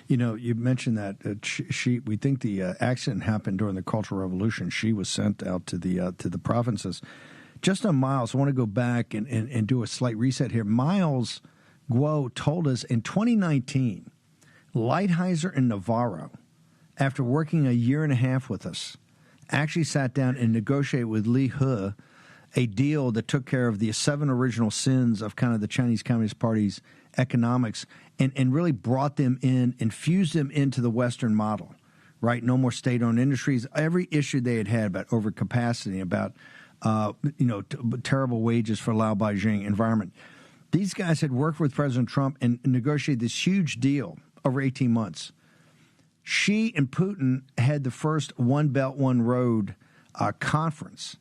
You know, you mentioned that she. We think the accident happened during the Cultural Revolution. She was sent out to the provinces. Just on Miles, I want to go back and do a slight reset here. Miles Guo told us in 2019, Lighthizer and Navarro, after working a year and a half with us, actually sat down and negotiated with Li He a deal that took care of the 7 original sins of kind of the Chinese Communist Party's economics and really brought them in and fused them into the Western model, right? No more state-owned industries. Every issue they had about overcapacity, about terrible wages for Lao Beijing environment. These guys had worked with President Trump and negotiated this huge deal over 18 months. Xi and Putin had the first One Belt, One Road conference.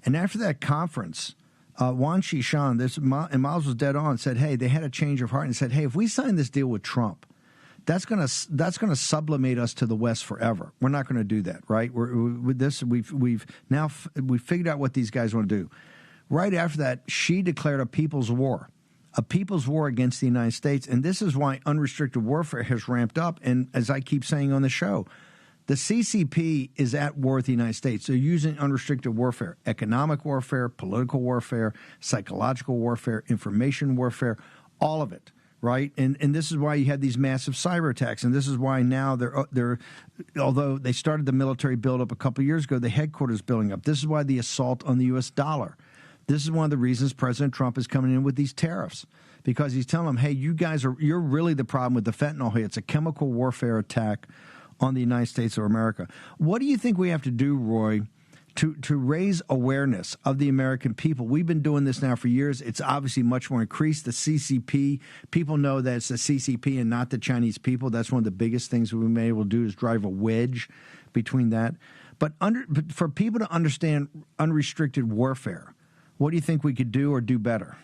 And after that conference, Wang Qishan, and Miles was dead on, said, hey, they had a change of heart and said, hey, if we sign this deal with Trump, that's going to sublimate us to the West forever. We're not going to do that, right? With this, we've figured out what these guys want to do. Right after that, Xi declared a people's war against the United States. And this is why unrestricted warfare has ramped up. And as I keep saying on the show, the CCP is at war with the United States. They're using unrestricted warfare, economic warfare, political warfare, psychological warfare, information warfare, all of it, right? And this is why you had these massive cyber attacks. And this is why now they're although they started the military buildup a couple of years ago, the headquarters building up. This is why the assault on the U.S. dollar. This is one of the reasons President Trump is coming in with these tariffs, because he's telling them, hey, you're really the problem with the fentanyl here. It's a chemical warfare attack on the United States of America. What do you think we have to do, Roy, to raise awareness of the American people? We've been doing this now for years. It's obviously much more increased. The CCP, people know that it's the CCP and not the Chinese people. That's one of the biggest things we've been able to do is drive a wedge between that. But for people to understand unrestricted warfare, what do you think we could do or do better?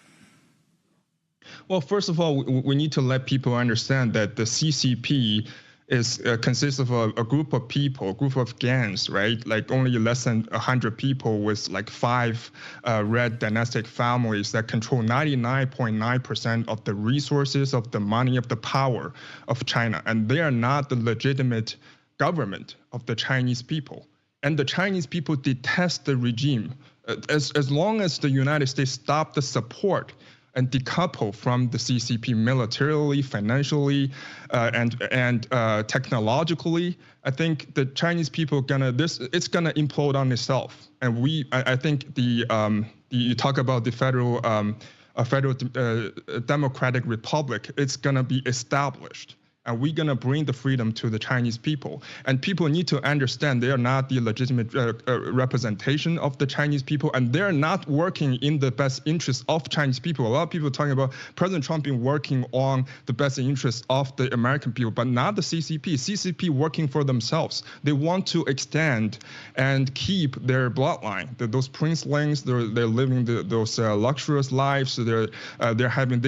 Well, first of all, we need to let people understand that the CCP consists of a group of people, a group of gangs, right? Like only less than 100 people with like 5 red dynastic families that control 99.9% of the resources, of the money, of the power of China. And they are not the legitimate government of the Chinese people. And the Chinese people detest the regime. As long as the United States stop the support and decouple from the CCP militarily, financially, and technologically, I think the Chinese people it's gonna implode on itself. And I think you talk about the federal democratic republic, it's gonna be established. And we're going to bring the freedom to the Chinese people. And people need to understand they are not the legitimate representation of the Chinese people, and they're not working in the best interest of Chinese people. A lot of people are talking about President Trump being working on the best interest of the American people, but not the CCP. CCP working for themselves. They want to extend and keep their bloodline. Those princelings, they're living those luxurious lives. They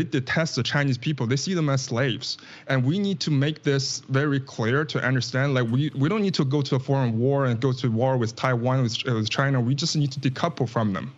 detest the Chinese people. They see them as slaves. And we need to make this very clear to understand, like we don't need to go to a foreign war and go to war with Taiwan, with China. We just need to decouple from them.